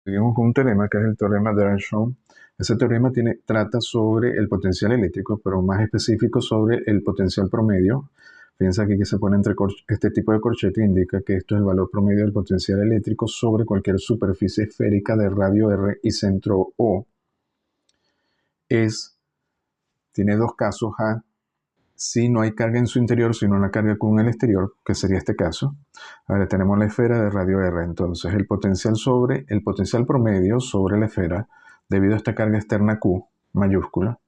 Seguimos con un teorema que es el teorema de Earnshot. Ese teorema trata sobre el potencial eléctrico, pero más específico sobre el potencial promedio. Piensa que se pone entre este tipo de corchete indica que esto es el valor promedio del potencial eléctrico sobre cualquier superficie esférica de radio R y centro O. Tiene dos casos A, si no hay carga en su interior, sino una carga con el exterior, que sería este caso. Ahora tenemos la esfera de radio R, entonces el potencial promedio sobre la esfera, debido a esta carga externa Q mayúscula,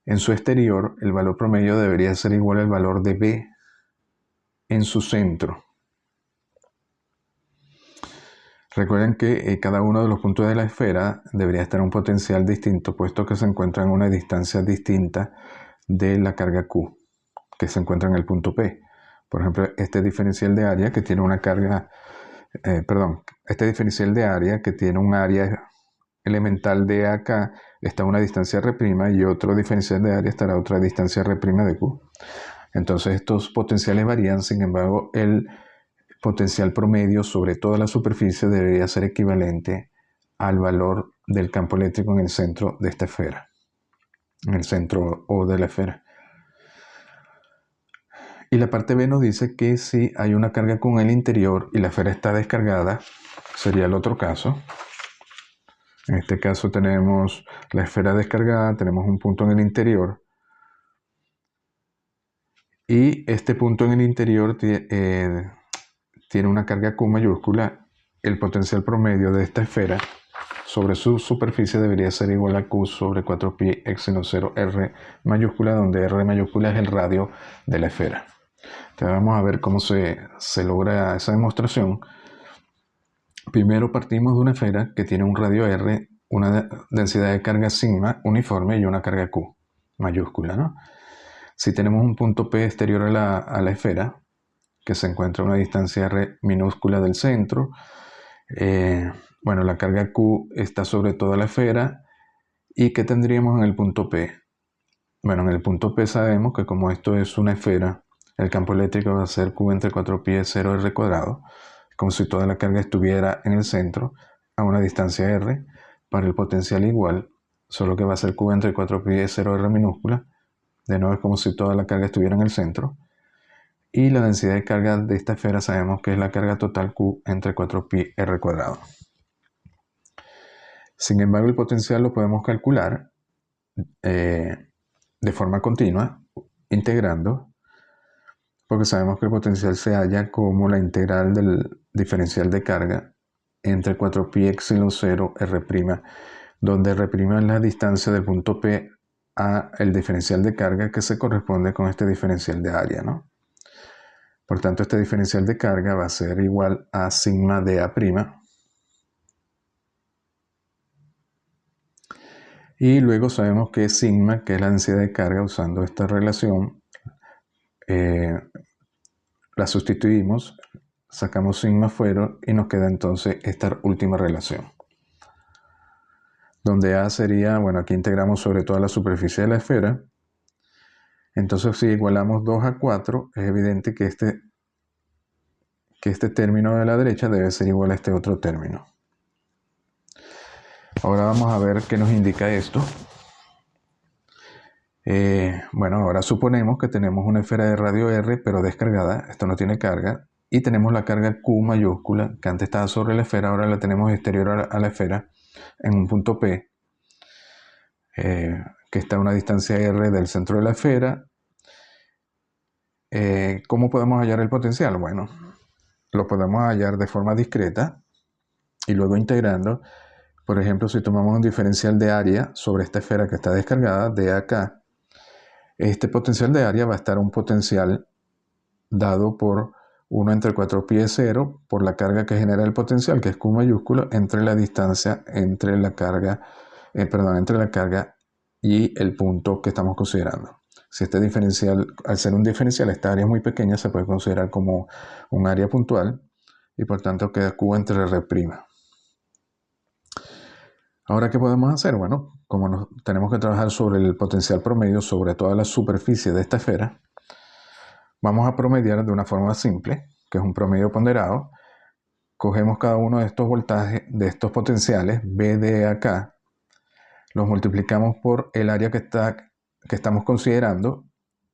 en su exterior el valor promedio debería ser igual al valor de B en su centro. Recuerden que cada uno de los puntos de la esfera debería estar en un potencial distinto, puesto que se encuentra en una distancia distinta de la carga Q, que se encuentra en el punto P. Por ejemplo, este diferencial de área que tiene una carga, este diferencial de área que tiene un área elemental de acá está a una distancia R' y otro diferencial de área estará a otra distancia R' de Q. Entonces estos potenciales varían, sin embargo, el potencial promedio sobre toda la superficie debería ser equivalente al valor del campo eléctrico en el centro de esta esfera, en el centro O de la esfera. Y la parte B nos dice que si hay una carga con el interior y la esfera está descargada, sería el otro caso. En este caso tenemos la esfera descargada, tenemos un punto en el interior. Y este punto en el interior tiene una carga Q mayúscula. El potencial promedio de esta esfera sobre su superficie debería ser igual a Q sobre 4pi epsilon 0 R mayúscula, donde R mayúscula es el radio de la esfera. Entonces vamos a ver cómo se logra esa demostración. Primero partimos de una esfera que tiene un radio R, una densidad de carga sigma uniforme y una carga Q mayúscula, ¿no? Si tenemos un punto P exterior a la esfera, que se encuentra a una distancia R minúscula del centro, bueno, la carga Q está sobre toda la esfera. ¿Y qué tendríamos en el punto P? Bueno, en el punto P sabemos que como esto es una esfera, el campo eléctrico va a ser Q entre 4pi 0 R cuadrado, como si toda la carga estuviera en el centro a una distancia R, para el potencial igual, solo que va a ser Q entre 4pi 0 R minúscula. De nuevo es como si toda la carga estuviera en el centro. Y la densidad de carga de esta esfera sabemos que es la carga total Q entre 4pi R cuadrado. Sin embargo, el potencial lo podemos calcular de forma continua, integrando, porque sabemos que el potencial se halla como la integral del diferencial de carga entre 4pi epsilon 0 R', donde R' es la distancia del punto P a el diferencial de carga que se corresponde con este diferencial de área, ¿no? Por tanto, este diferencial de carga va a ser igual a sigma de A'. Y luego sabemos que sigma, que es la densidad de carga, usando esta relación, la sustituimos, sacamos sigma afuera y nos queda entonces esta última relación. Donde A sería, bueno, aquí integramos sobre toda la superficie de la esfera. Entonces si igualamos 2 a 4, es evidente que este término de la derecha debe ser igual a este otro término. Ahora vamos a ver qué nos indica esto. Bueno, ahora suponemos que tenemos una esfera de radio R, pero descargada, esto no tiene carga, y tenemos la carga Q mayúscula, que antes estaba sobre la esfera, ahora la tenemos exterior a la esfera, en un punto P, que está a una distancia R del centro de la esfera. ¿Cómo podemos hallar el potencial? Bueno, lo podemos hallar de forma discreta, y luego integrando. Por ejemplo, si tomamos un diferencial de área sobre esta esfera que está descargada, de acá, este potencial de área va a estar un potencial dado por 1 entre 4pi 0 por la carga que genera el potencial, que es Q mayúsculo, entre la distancia entre la carga, entre la carga y el punto que estamos considerando. Si este diferencial, al ser un diferencial, esta área es muy pequeña, se puede considerar como un área puntual y por tanto queda Q entre R'. Ahora, ¿qué podemos hacer? Bueno, como tenemos que trabajar sobre el potencial promedio sobre toda la superficie de esta esfera, vamos a promediar de una forma simple, que es un promedio ponderado, cogemos cada uno de estos voltajes, de estos potenciales, B de acá, los multiplicamos por el área que estamos considerando,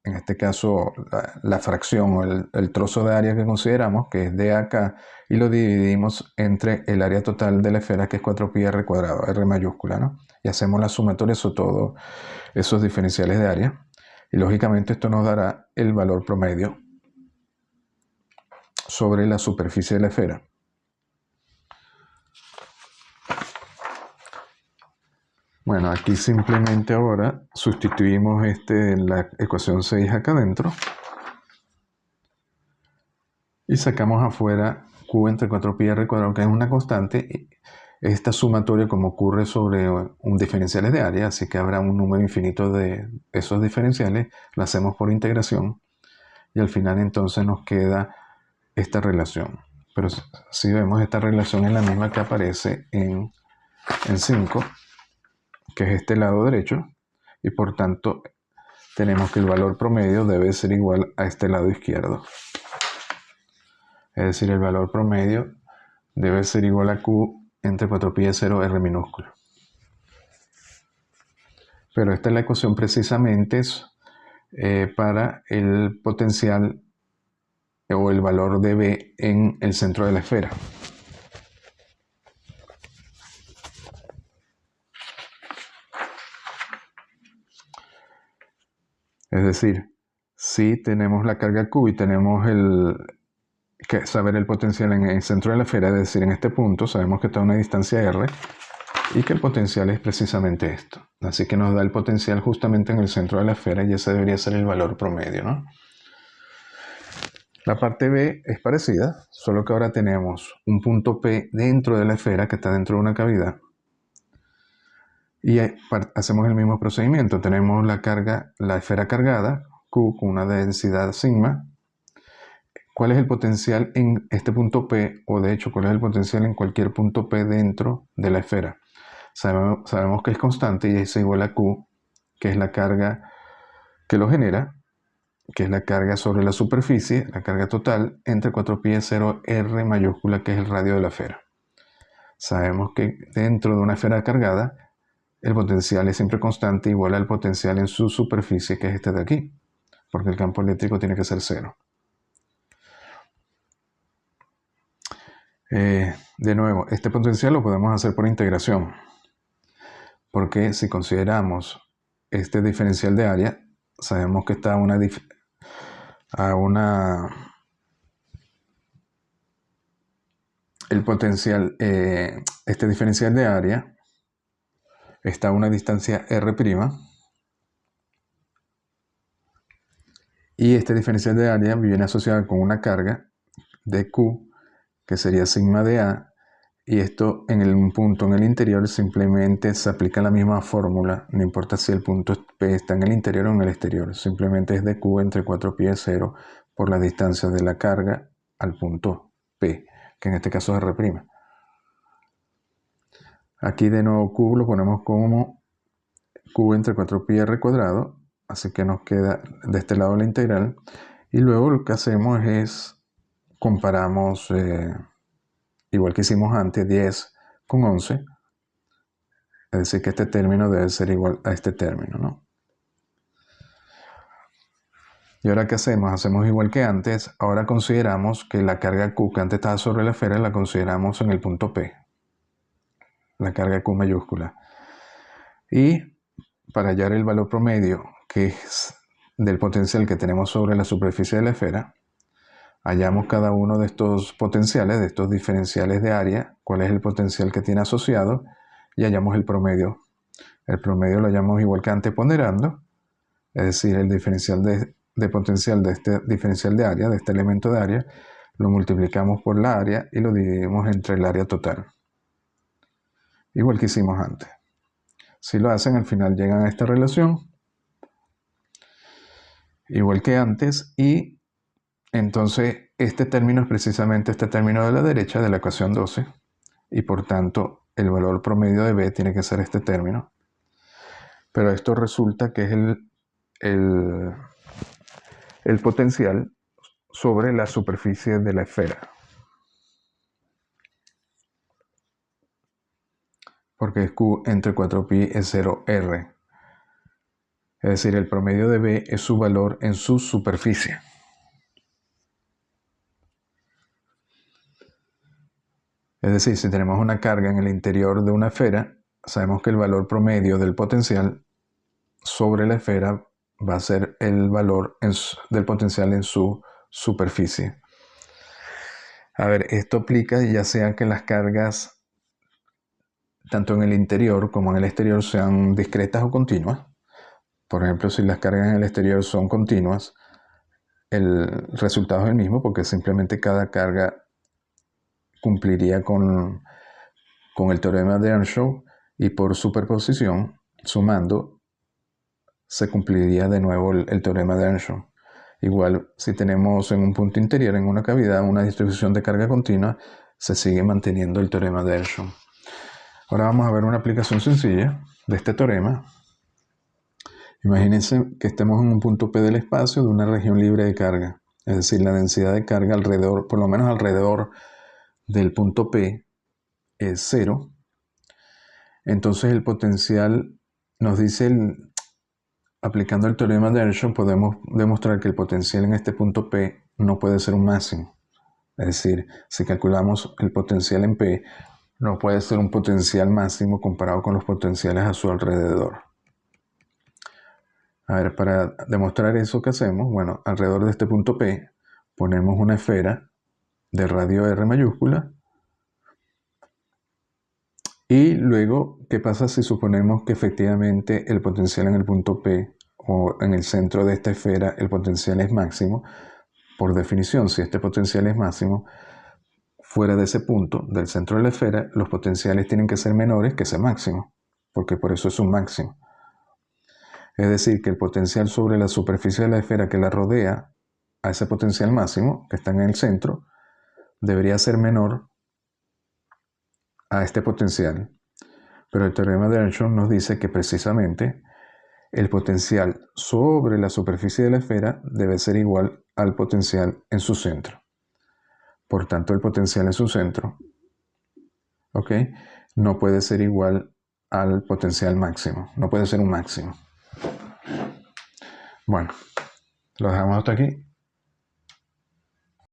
en este caso la fracción o el trozo de área que consideramos, que es de acá, y lo dividimos entre el área total de la esfera, que es 4πr cuadrado, R mayúscula, ¿no? Y hacemos la sumatoria sobre todos esos diferenciales de área. Y lógicamente esto nos dará el valor promedio sobre la superficie de la esfera. Bueno, aquí simplemente ahora sustituimos la ecuación 6 acá adentro y sacamos afuera Q entre 4πr cuadrado, que es una constante. Esta sumatoria, como ocurre sobre un diferenciales de área, así que habrá un número infinito de esos diferenciales, lo hacemos por integración y al final entonces nos queda esta relación. Pero si vemos, esta relación es la misma que aparece en 5, que es este lado derecho, y por tanto tenemos que el valor promedio debe ser igual a este lado izquierdo. Es decir, el valor promedio debe ser igual a Q entre 4π0 R minúsculo. Pero esta es la ecuación precisamente para el potencial o el valor de B en el centro de la esfera. Es decir, si tenemos la carga Q y tenemos que saber el potencial en el centro de la esfera, es decir, en este punto sabemos que está a una distancia R y que el potencial es precisamente esto. Así que nos da el potencial justamente en el centro de la esfera y ese debería ser el valor promedio, ¿no? La parte B es parecida, solo que ahora tenemos un punto P dentro de la esfera que está dentro de una cavidad. Y hacemos el mismo procedimiento. Tenemos la esfera cargada, Q, con una densidad sigma. ¿Cuál es el potencial en este punto P? O de hecho, ¿cuál es el potencial en cualquier punto P dentro de la esfera? Sabemos que es constante y es igual a Q, que es la carga que lo genera, que es la carga sobre la superficie, la carga total, entre 4π0 R mayúscula, que es el radio de la esfera. Sabemos que dentro de una esfera cargada, el potencial es siempre constante, igual al potencial en su superficie, que es este de aquí, porque el campo eléctrico tiene que ser cero. De nuevo, este potencial lo podemos hacer por integración, porque si consideramos este diferencial de área, sabemos que está el potencial, este diferencial de área está a una distancia R', y este diferencial de área viene asociado con una carga de Q, que sería sigma de A, y esto en un punto en el interior simplemente se aplica la misma fórmula, no importa si el punto P está en el interior o en el exterior, simplemente es de Q entre 4π0 por la distancia de la carga al punto P, que en este caso es R'. Aquí de nuevo Q lo ponemos como Q entre 4πr cuadrado, así que nos queda de este lado la integral, y luego lo que hacemos es comparamos, igual que hicimos antes, 10 con 11, es decir que este término debe ser igual a este término, ¿no? Y ahora ¿qué hacemos? Hacemos igual que antes, ahora consideramos que la carga Q que antes estaba sobre la esfera la consideramos en el punto P, la carga Q mayúscula. Y para hallar el valor promedio, que es del potencial que tenemos sobre la superficie de la esfera, hallamos cada uno de estos potenciales, de estos diferenciales de área, cuál es el potencial que tiene asociado, y hallamos el promedio. El promedio lo hallamos igual que antes ponderando, es decir, el diferencial de potencial de este diferencial de área, de este elemento de área, lo multiplicamos por la área y lo dividimos entre el área total. Igual que hicimos antes. Si lo hacen, al final llegan a esta relación, igual que antes, y entonces este término es precisamente este término de la derecha de la ecuación 12, y por tanto el valor promedio de B tiene que ser este término. Pero esto resulta que es el potencial sobre la superficie de la esfera. porque es Q entre 4pi es 0R. Es decir, el promedio de B es su valor en su superficie. Es decir, si tenemos una carga en el interior de una esfera, sabemos que el valor promedio del potencial sobre la esfera va a ser el valor del potencial en su superficie. A ver, esto aplica ya sea que las cargas tanto en el interior como en el exterior sean discretas o continuas. Por ejemplo, si las cargas en el exterior son continuas, el resultado es el mismo porque simplemente cada carga cumpliría con el teorema de Earnshaw y por superposición, sumando, se cumpliría de nuevo el teorema de Earnshaw. Igual, si tenemos en un punto interior, en una cavidad, una distribución de carga continua, se sigue manteniendo el teorema de Earnshaw. Ahora vamos a ver una aplicación sencilla de este teorema. Imagínense que estemos en un punto P del espacio de una región libre de carga. Es decir, la densidad de carga alrededor, por lo menos alrededor del punto P, es 0. Entonces el potencial nos dice, aplicando el teorema de Earnshaw, podemos demostrar que el potencial en este punto P no puede ser un máximo. Es decir, si calculamos el potencial en P, no puede ser un potencial máximo comparado con los potenciales a su alrededor. A ver, para demostrar eso, ¿qué hacemos? Bueno, alrededor de este punto P ponemos una esfera de radio R mayúscula. Y luego, ¿qué pasa si suponemos que efectivamente el potencial en el punto P o en el centro de esta esfera, el potencial es máximo? Por definición, si este potencial es máximo, fuera de ese punto, del centro de la esfera, los potenciales tienen que ser menores que ese máximo, porque por eso es un máximo. Es decir, que el potencial sobre la superficie de la esfera que la rodea a ese potencial máximo, que está en el centro, debería ser menor a este potencial. Pero el teorema de Earnshaw nos dice que precisamente el potencial sobre la superficie de la esfera debe ser igual al potencial en su centro. Por tanto, el potencial en su centro, ¿ok?, no puede ser igual al potencial máximo, no puede ser un máximo. Bueno, lo dejamos hasta aquí.